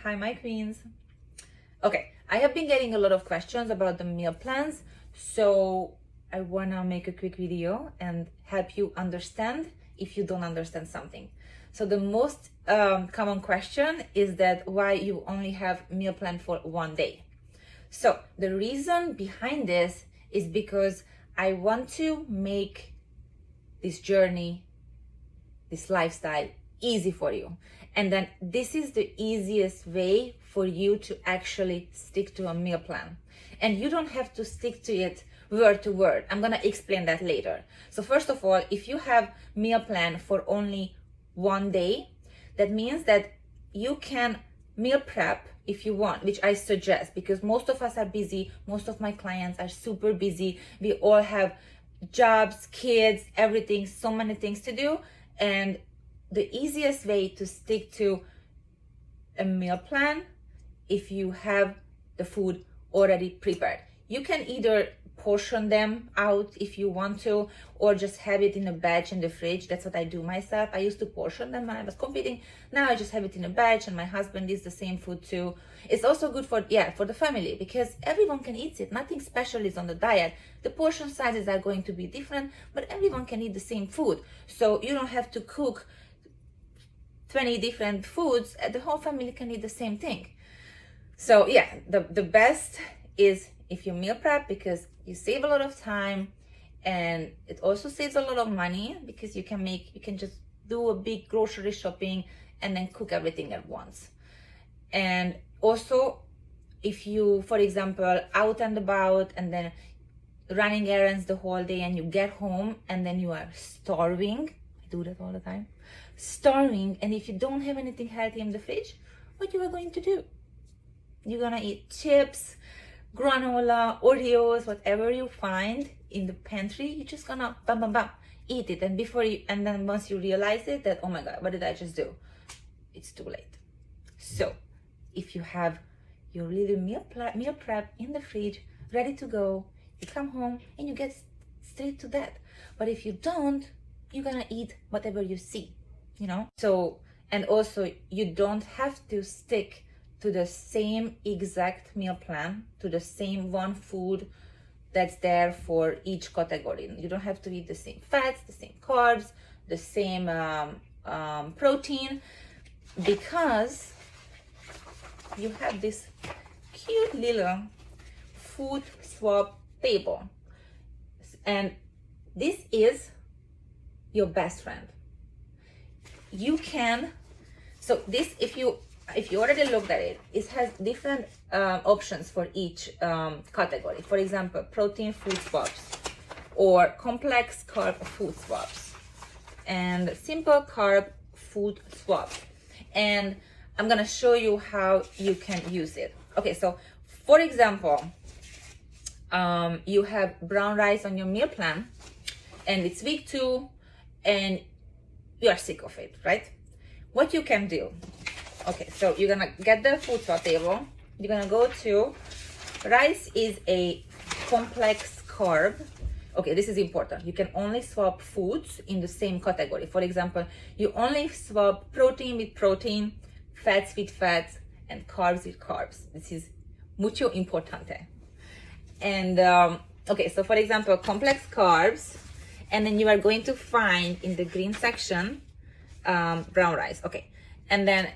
Hi, my queens. Okay, I have been getting a lot of questions about the meal plans, so I wanna make a quick video and help you understand if you don't understand something. So the most common question is that why you only have meal plan for one day. So the reason behind this is because I want to make this journey, this lifestyle easy for you. And then this is the easiest way for you to actually stick to a meal plan. And you don't have to stick to it word to word. I'm gonna explain that later. So first of all, if you have meal plan for only one day, that means that you can meal prep if you want, which I suggest, because most of us are busy. Most of my clients are super busy. We all have jobs, kids, everything, so many things to do. And the easiest way to stick to a meal plan, if you have the food already prepared. You can either portion them out if you want to, or just have it in a batch in the fridge. That's what I do myself. I used to portion them when I was competing. Now I just have it in a batch, and my husband eats the same food too. It's also good for the family, because everyone can eat it. Nothing special is on the diet. The portion sizes are going to be different, but everyone can eat the same food. So you don't have to cook 20 different foods. The whole family can eat the same thing. So the best is if you meal prep, because you save a lot of time, and it also saves a lot of money, because you can just do a big grocery shopping and then cook everything at once. And also, if you, for example, out and about and then running errands the whole day, and you get home and then you are starving, I do that all the time, starving, and if you don't have anything healthy in the fridge, what you are going to do? You're gonna eat chips, granola, Oreos, whatever you find in the pantry. You're just gonna eat it, and then once you realize it, that, oh my god, what did I just do? It's too late. So if you have your little meal prep in the fridge ready to go, you come home and you get straight to that. But if you don't, you're gonna eat whatever you see, So, and also, you don't have to stick to the same exact meal plan, to the same one food that's there for each category. You don't have to eat the same fats, the same carbs, the same protein, because you have this cute little food swap table. And this is your best friend. You can, so this, if you already looked at it, it has different options for each category. For example, protein food swaps, or complex carb food swaps, and simple carb food swap. And I'm gonna show you how you can use it. Okay, so for example, you have brown rice on your meal plan, and it's week 2, and you are sick of it, right? What you can do, okay, so you're gonna get the food swap table. You're gonna go to, rice is a complex carb. Okay, this is important. You can only swap foods in the same category. For example, you only swap protein with protein, fats with fats, and carbs with carbs. This is mucho importante. And okay, so for example, complex carbs, and then you are going to find in the green section brown rice. Okay, and then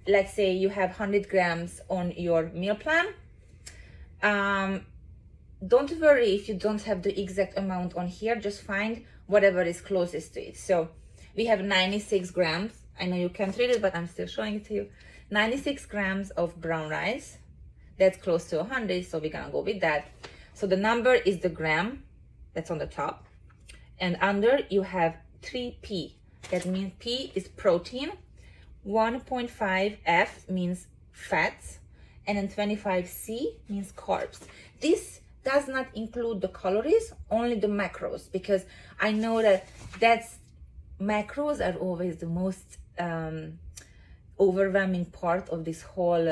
let's say you have 100 grams on your meal plan. Don't worry if you don't have the exact amount on here. Just find whatever is closest to it. So we have 96 grams. I know you can't read it, but I'm still showing it to you. 96 grams of brown rice. That's close to 100, so we're gonna go with that. So the number is the gram, that's on the top. And under you have 3P. That means P is protein, 1.5 F means fats, and then 25C means carbs. This does not include the calories, only the macros, because I know that macros are always the most overwhelming part of this whole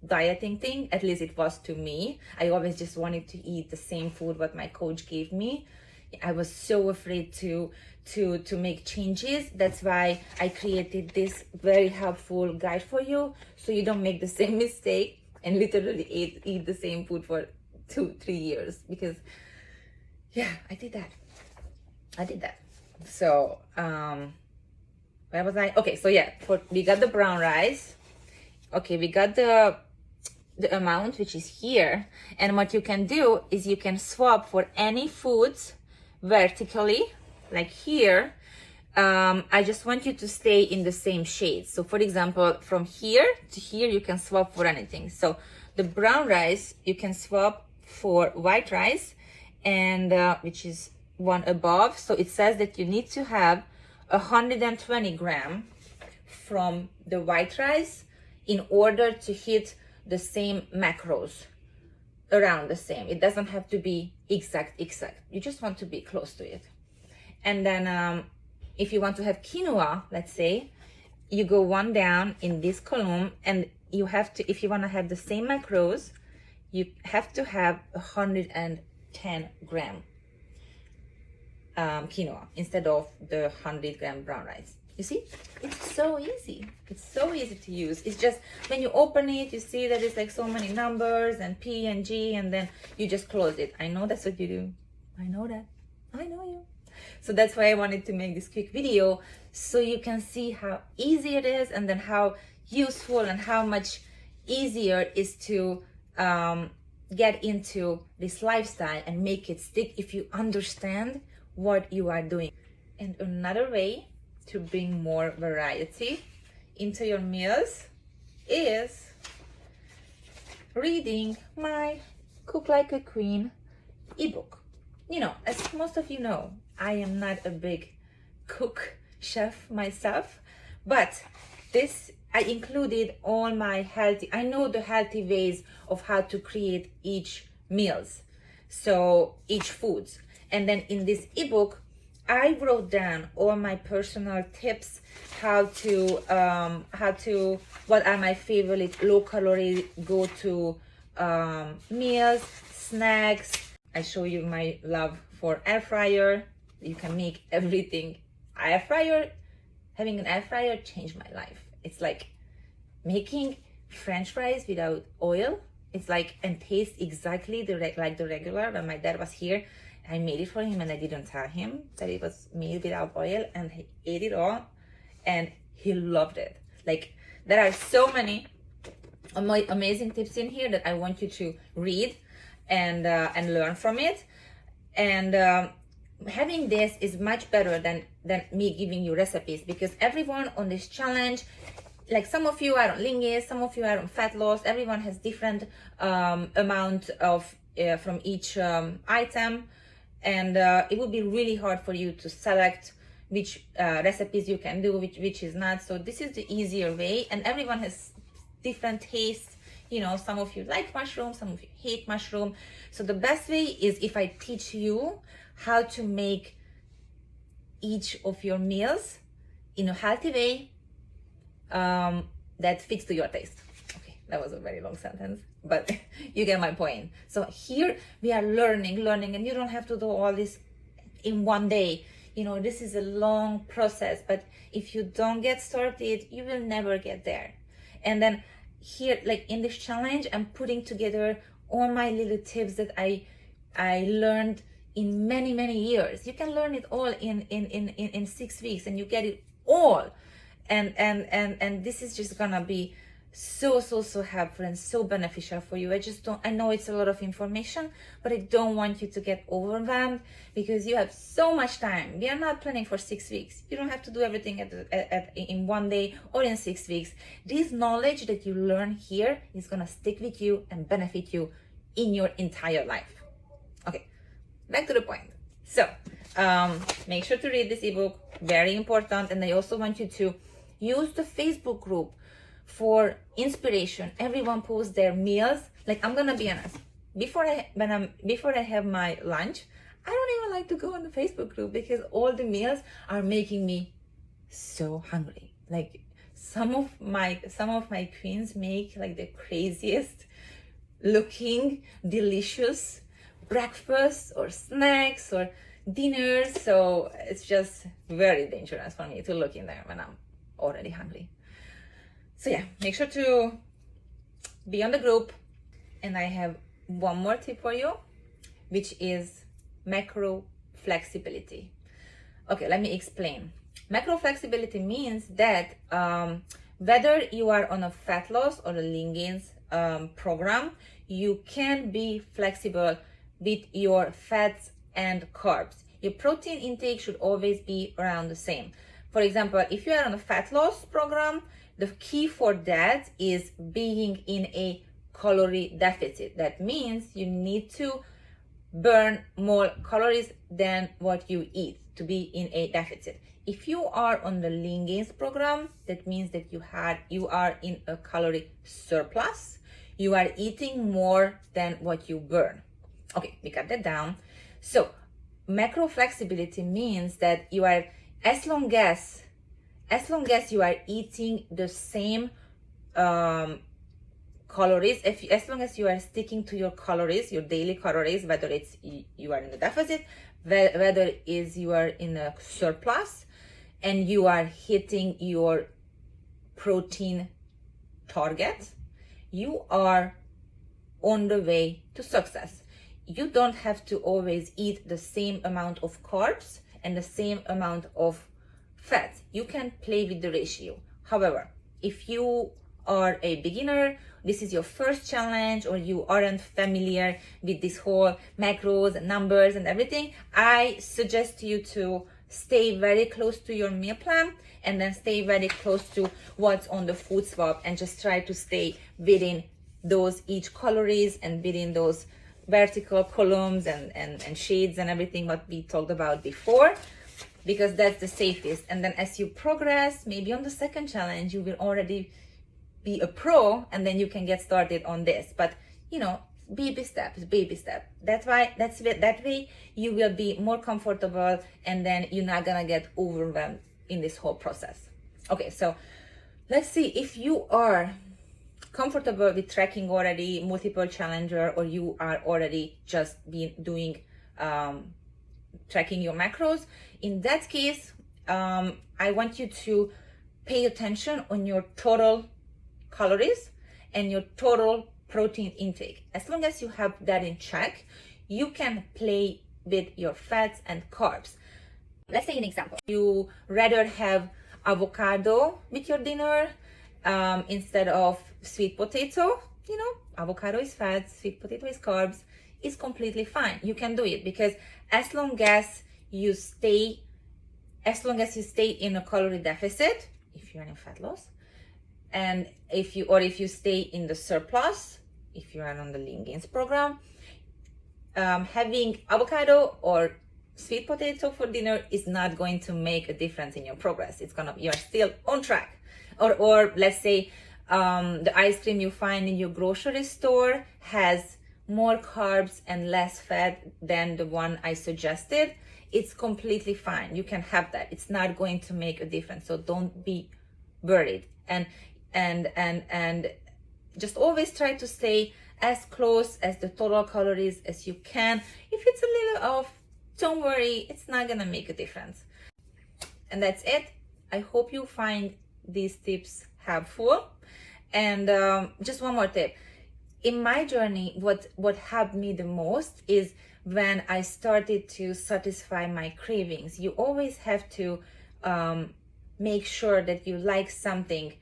dieting thing. At least it was to me. I always just wanted to eat the same food what my coach gave me. I was so afraid to make changes. That's why I created this very helpful guide for you, so you don't make the same mistake and literally eat the same food for 2-3 years. Because yeah, I did that. So where was I? Okay, so yeah, we got the brown rice. Okay, we got the amount, which is here. And what you can do is you can swap for any foods vertically, like here. I just want you to stay in the same shade. So for example, from here to here, you can swap for anything. So the brown rice, you can swap for white rice, and which is one above. So it says that you need to have 120 gram from the white rice in order to hit the same macros, around the same. It doesn't have to be exact. You just want to be close to it. And then if you want to have quinoa, let's say, you go one down in this column, and you have to, if you want to have the same macros, you have to have 110 gram quinoa instead of the 100 gram brown rice. You see, it's so easy. It's so easy to use. It's just when you open it, you see that it's like so many numbers and P and G, and then you just close it. I know that's what you do. I know that. I know you. So that's why I wanted to make this quick video, so you can see how easy it is, and then how useful and how much easier it is to get into this lifestyle and make it stick if you understand what you are doing. And another way to bring more variety into your meals is reading my Cook Like a Queen ebook. You know, as most of you know, I am not a big chef myself, but this, I included all my healthy, I know the healthy ways of how to create each meals, so each foods. And then in this ebook, I wrote down all my personal tips, what are my favorite low calorie go-to meals, snacks. I show you my love for air fryer. You can make everything. Air fryer, having an air fryer changed my life. It's like making French fries without oil. It's like, and taste exactly like the regular. When my dad was here, I made it for him, and I didn't tell him that it was made without oil, and he ate it all and he loved it. Like, there are so many amazing tips in here that I want you to read and learn from it. And having this is much better than me giving you recipes, because everyone on this challenge, like some of you are on lean gain, some of you are on fat loss, everyone has different amount of from each item. And it would be really hard for you to select which recipes you can do, which is not. So this is the easier way, and everyone has different tastes. You know, some of you like mushroom, some of you hate mushroom. So the best way is if I teach you how to make each of your meals in a healthy way that fits to your taste. Okay, that was a very long sentence, but you get my point. So here we are learning, and you don't have to do all this in one day. You know, this is a long process, but if you don't get started, you will never get there. And then here, like in this challenge, I'm putting together all my little tips that I learned in many years. You can learn it all in 6 weeks, and you get it all. And this is just gonna be so helpful and so beneficial for you. I know it's a lot of information, but I don't want you to get overwhelmed, because you have so much time. We are not planning for 6 weeks. You don't have to do everything in one day or in 6 weeks. This knowledge that you learn here is gonna stick with you and benefit you in your entire life. Okay, back to the point. So make sure to read this ebook, very important. And I also want you to use the Facebook group for inspiration. Everyone posts their meals. Like, I'm gonna be honest, before I have my lunch, I don't even like to go on the Facebook group, because all the meals are making me so hungry. Like, some of my queens make like the craziest looking delicious breakfast or snacks, or dinner, so it's just very dangerous for me to look in there when I'm already hungry. So yeah, make sure to be on the group. And I have one more tip for you, which is macro flexibility. Okay, let me explain. Macro flexibility means that whether you are on a fat loss or a lean gains program, you can be flexible with your fats and carbs. Your protein intake should always be around the same. For example, if you are on a fat loss program, the key for that is being in a calorie deficit. That means you need to burn more calories than what you eat to be in a deficit. If you are on the lean gains program, that means that you are in a calorie surplus. You are eating more than what you burn. Okay, we got that down. So macro flexibility means that you are, as long as you are eating the same calories, as long as you are sticking to your calories, your daily calories, whether it's you are in the deficit, whether is you are in a surplus, and you are hitting your protein target, you are on the way to success. You don't have to always eat the same amount of carbs and the same amount of fat. You can play with the ratio. However, if you are a beginner, this is your first challenge, or you aren't familiar with this whole macros and numbers and everything, I suggest you to stay very close to your meal plan and then stay very close to what's on the food swap, and just try to stay within those each calories and within those vertical columns and shades and everything what we talked about before, because that's the safest. And then as you progress, maybe on the second challenge, you will already be a pro, and then you can get started on this. But baby steps. That way you will be more comfortable, and then you're not gonna get overwhelmed in this whole process. Okay, so let's see if you are comfortable with tracking already multiple challenger, or you are already just been doing tracking your macros. In that case, I want you to pay attention on your total calories and your total protein intake. As long as you have that in check, you can play with your fats and carbs. Let's take an example. You rather have avocado with your dinner instead of sweet potato. Avocado is fat, sweet potato is carbs. It's completely fine. You can do it, because as long as you stay in a calorie deficit, if you're in fat loss, and if you stay in the surplus, if you are on the lean gains program, having avocado or sweet potato for dinner is not going to make a difference in your progress. You're still on track. Or let's say the ice cream you find in your grocery store has more carbs and less fat than the one I suggested. It's completely fine. You can have that. It's not going to make a difference. So don't be worried. And just always try to stay as close as the total calories as you can. If it's a little off, don't worry, it's not gonna make a difference. And that's it. I hope you find these tips helpful. And just one more tip. In my journey, what helped me the most is when I started to satisfy my cravings. You always have to make sure that you like something.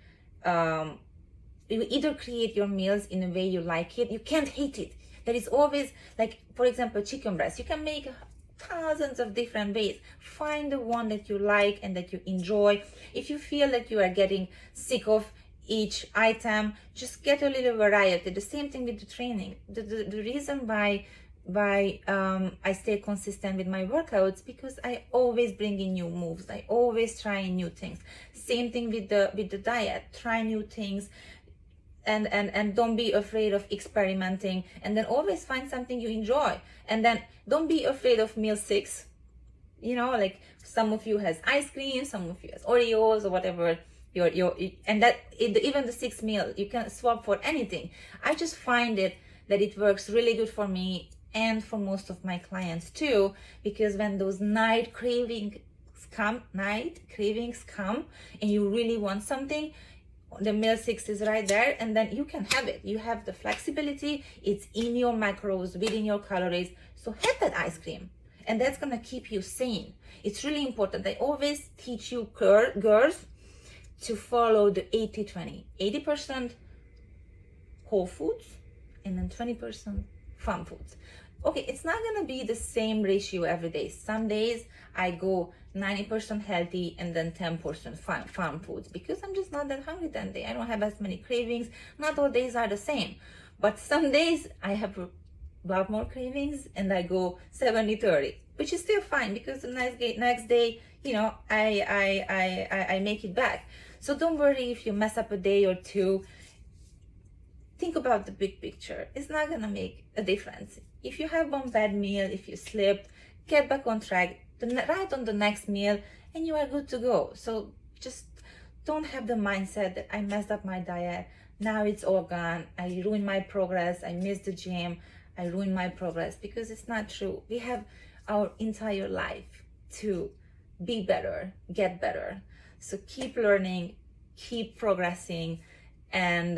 You either create your meals in a way you like it. You can't hate it. There is always, like, for example, chicken breast. You can make thousands of different ways. Find the one that you like and that you enjoy. If you feel that you are getting sick of each item, just get a little variety. The same thing with the training. The reason why I stay consistent with my workouts, because I always bring in new moves. I always try new things. Same thing with the diet. Try new things, and don't be afraid of experimenting. And then always find something you enjoy. And then don't be afraid of meal 6. Like some of you has ice cream, some of you has Oreos or whatever. And that even the 6th meal you can swap for anything. I just find that it works really good for me. and for most of my clients too, because when those night cravings come and you really want something, the meal 6 is right there, and then you can have it. You have the flexibility, it's in your macros, within your calories, so have that ice cream, and that's gonna keep you sane. It's really important. I always teach you girls to follow the 80-20. 80% whole foods and then 20% farm foods. Okay, it's not gonna be the same ratio every day. Some days I go 90% healthy and then 10% farm foods, because I'm just not that hungry that day. I don't have as many cravings. Not all days are the same, but some days I have a lot more cravings and I go 70-30, which is still fine, because the next day, you know, I make it back. So don't worry if you mess up a day or two. Think about the big picture. It's not gonna make a difference. If you have one bad meal, if you slipped, get back on track, right on the next meal, and you are good to go. So just don't have the mindset that I messed up my diet, now it's all gone, I ruined my progress, I missed the gym, I ruined my progress, because it's not true. We have our entire life to be better, get better. So keep learning, keep progressing, and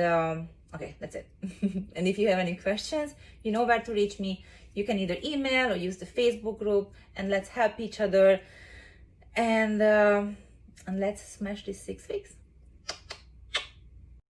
okay, that's it. And if you have any questions, you know where to reach me. You can either email or use the Facebook group, and let's help each other, and let's smash these 6 weeks.